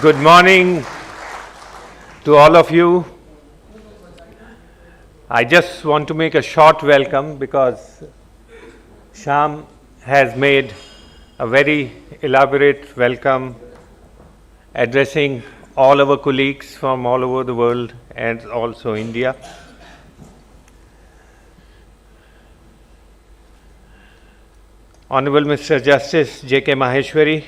Good morning to all of you. I just want to make a short welcome because Shyam has made a very elaborate welcome addressing all our colleagues from all over the world and also India. Honorable Mr. Justice J.K. Maheshwari,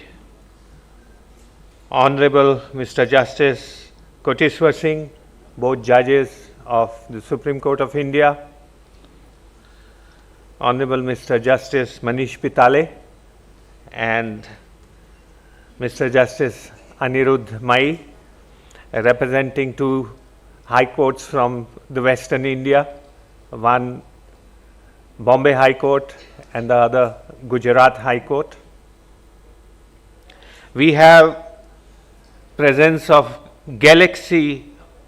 Honorable Mr. Justice Koteshwar Singh, both judges of the Supreme Court of India, Honorable Mr. Justice Manish Pitale and Mr. Justice Anirudh Mai, representing two high courts from the Western India, one Bombay High Court and the other Gujarat High Court. We have presence of galaxy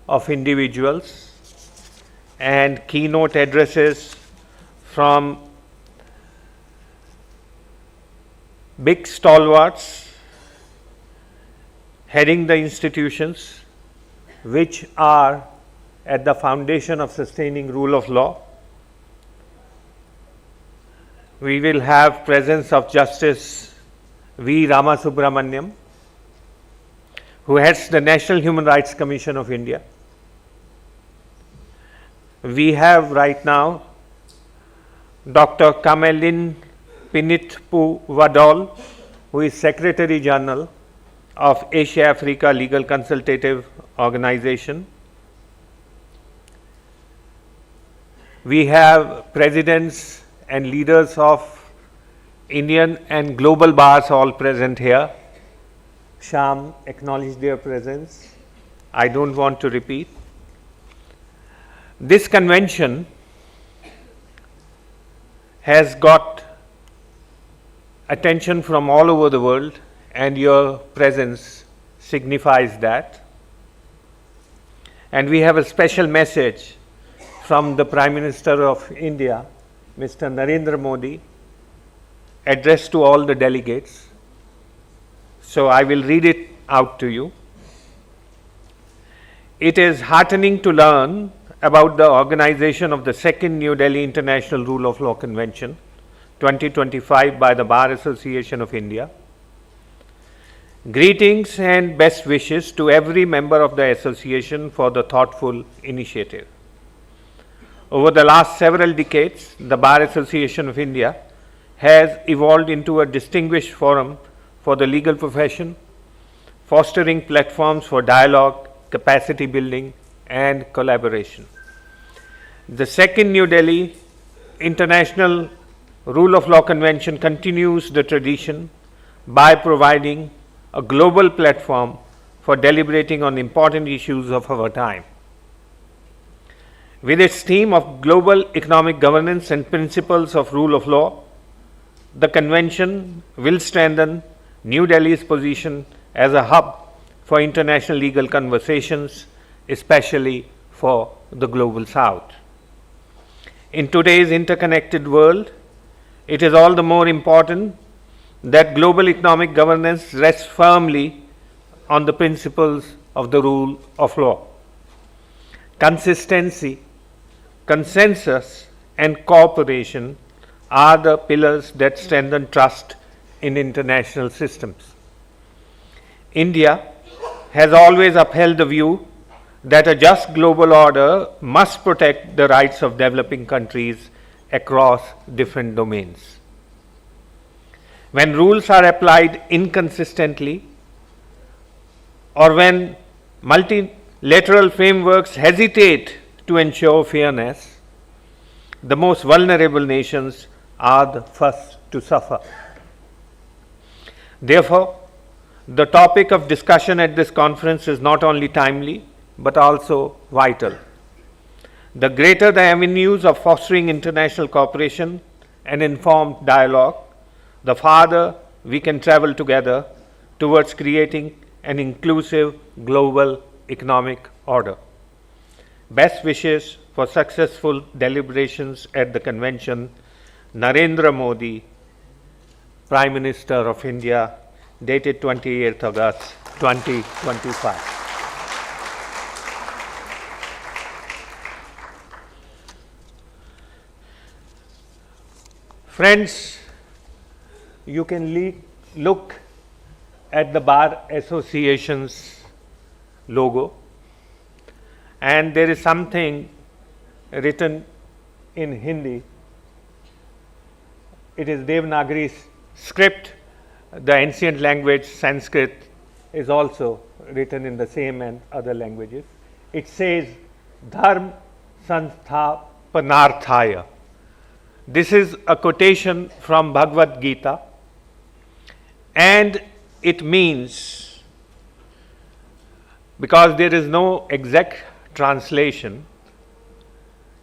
of individuals and keynote addresses from big stalwarts heading the institutions which are at the foundation of sustaining rule of law. We will have presence of Justice V. Ramasubramaniam, who heads the National Human Rights Commission of India. We have right now Dr. Kamalin Pinitpu Wadol, who is Secretary General of Asia Africa Legal Consultative Organization. We have presidents and leaders of Indian and global bars all present here. Shyam acknowledged their presence. I don't want to repeat. This convention has got attention from all over the world, and your presence signifies that. And we have a special message from the Prime Minister of India, Mr. Narendra Modi, addressed to all the delegates. So I will read it out to you. It is heartening to learn about the organization of the second New Delhi International Rule of Law Convention 2025 by the Bar Association of India. Greetings and best wishes to every member of the association for the thoughtful initiative. Over the last several decades, the Bar Association of India has evolved into a distinguished forum for the legal profession, fostering platforms for dialogue, capacity building, and collaboration. The second New Delhi International Rule of Law Convention continues the tradition by providing a global platform for deliberating on important issues of our time. With its theme of global economic governance and principles of rule of law, the convention will strengthen New Delhi's position as a hub for international legal conversations, especially for the global South. In today's interconnected world, it is all the more important that global economic governance rests firmly on the principles of the rule of law. Consistency, consensus, and cooperation are the pillars that strengthen trust in international systems. India has always upheld the view that a just global order must protect the rights of developing countries across different domains. When rules are applied inconsistently, or when multilateral frameworks hesitate to ensure fairness, the most vulnerable nations are the first to suffer. Therefore, the topic of discussion at this conference is not only timely, but also vital. The greater the avenues of fostering international cooperation and informed dialogue, the farther we can travel together towards creating an inclusive global economic order. Best wishes for successful deliberations at the convention. Narendra Modi, Prime Minister of India, dated 28th August 2025. Friends, you can look at the Bar Association's logo, and there is something written in Hindi. It is Devanagari script. The ancient language Sanskrit is also written in the same and other languages. It says Dharma Sansthapanarthaya. This is a quotation from Bhagavad Gita, and it means, because there is no exact translation,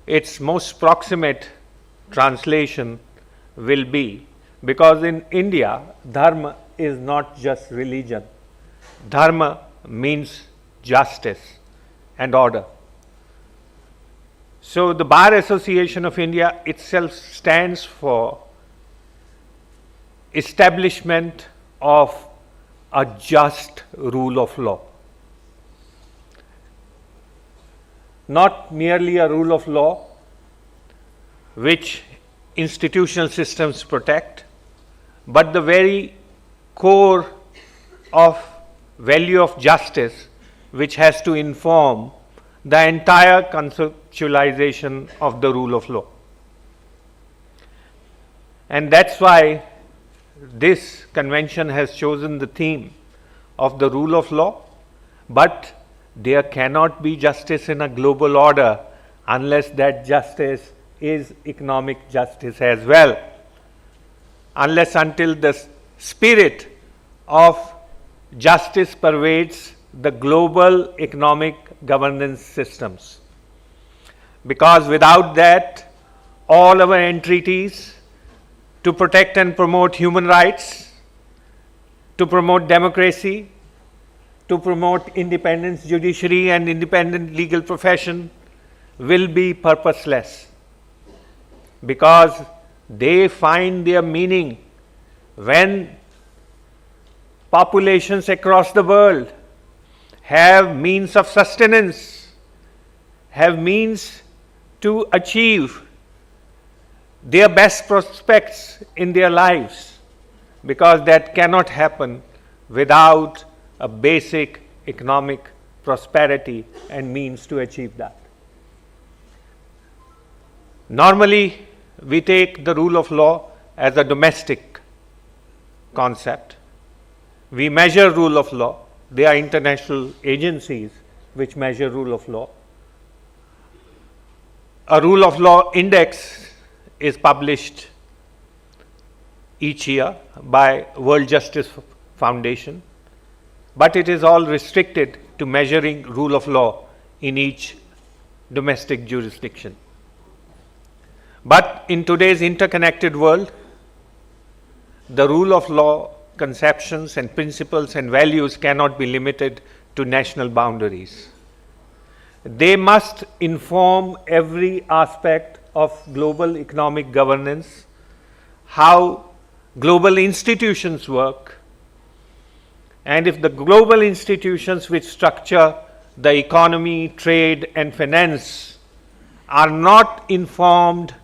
its most proximate translation will be, because in India, dharma is not just religion. Dharma means justice and order. So the Bar Association of India itself stands for establishment of a just rule of law. Not merely a rule of law which institutional systems protect, but the very core of value of justice which has to inform the entire conceptualization of the rule of law. And that's why this convention has chosen the theme of the rule of law, but there cannot be justice in a global order unless that justice is economic justice as well, unless until the spirit of justice pervades the global economic governance systems. Because without that, all our entreaties to protect and promote human rights, to promote democracy, to promote independent judiciary and independent legal profession will be purposeless, because they find their meaning when populations across the world have means of sustenance, have means to achieve their best prospects in their lives, because that cannot happen without a basic economic prosperity and means to achieve that. Normally, we take the rule of law as a domestic concept. We measure rule of law. There are international agencies which measure rule of law. A rule of law index is published each year by World Justice Foundation, but it is all restricted to measuring rule of law in each domestic jurisdiction. But in today's interconnected world, the rule of law conceptions and principles and values cannot be limited to national boundaries. They must inform every aspect of global economic governance, how global institutions work, and if the global institutions which structure the economy, trade and finance are not informed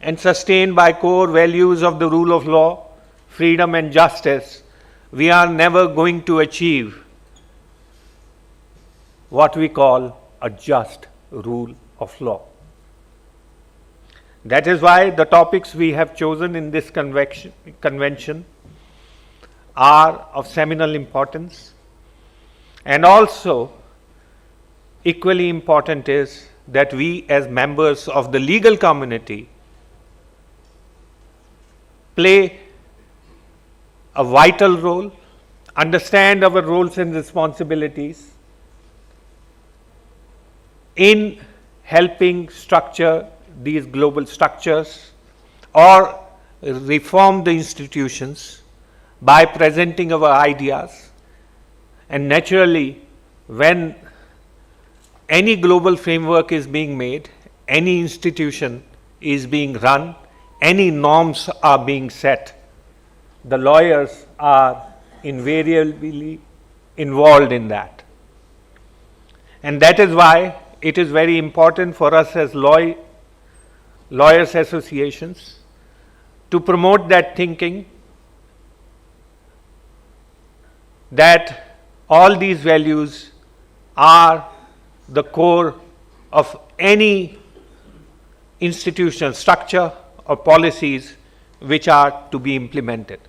and sustained by core values of the rule of law, freedom and justice, we are never going to achieve what we call a just rule of law. That is why the topics we have chosen in this convention are of seminal importance, and also equally important is that we as members of the legal community play a vital role, understand our roles and responsibilities in helping structure these global structures or reform the institutions by presenting our ideas. And naturally, when any global framework is being made, any institution is being run, any norms are being set, the lawyers are invariably involved in that. And that is why it is very important for us as lawyers associations to promote that thinking, that all these values are the core of any institutional structure or policies which are to be implemented.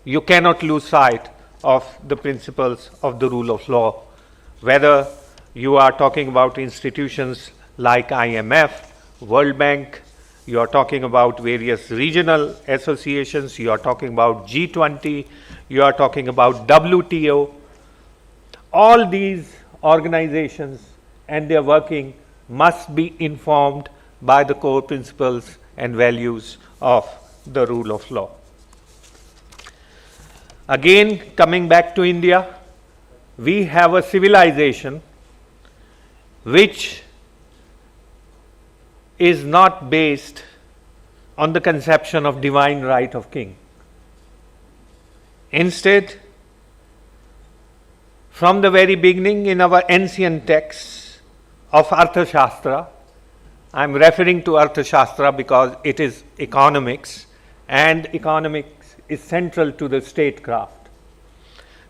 You cannot lose sight of the principles of the rule of law, whether you are talking about institutions like IMF, World Bank, you are talking about various regional associations, you are talking about G20, you are talking about WTO. All these organizations and their working must be informed by the core principles and values of the rule of law. Again, coming back to India, we have a civilization which is not based on the conception of divine right of king. Instead, from the very beginning in our ancient texts of Arthashastra, I am referring to Arthashastra because it is economics, and economics is central to the statecraft.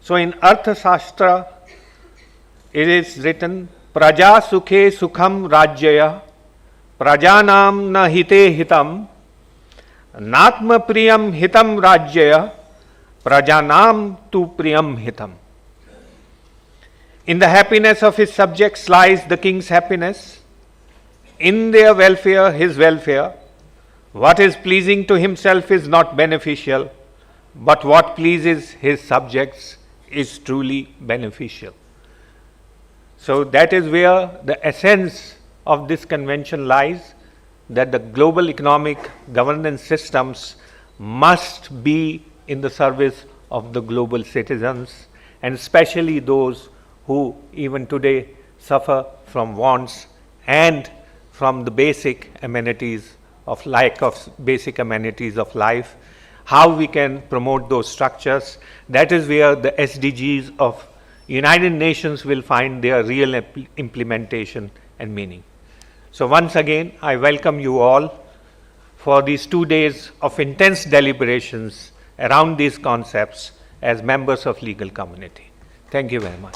So in Arthashastra, it is written, Praja sukhe sukham rajyaya, prajanam na hite hitam, natma priyam hitam rajyaya, prajanam tu priyam hitam. In the happiness of his subjects lies the king's happiness. In their welfare, his welfare. What is pleasing to himself is not beneficial, but what pleases his subjects is truly beneficial. So that is where the essence of this convention lies, that the global economic governance systems must be in the service of the global citizens, and especially those who even today suffer from wants and from the basic amenities of lack of basic amenities of life. How we can promote those structures, that is where the SDGs of United Nations will find their real implementation and meaning. So once again, I welcome you all for these 2 days of intense deliberations around these concepts as members of legal community. Thank you very much.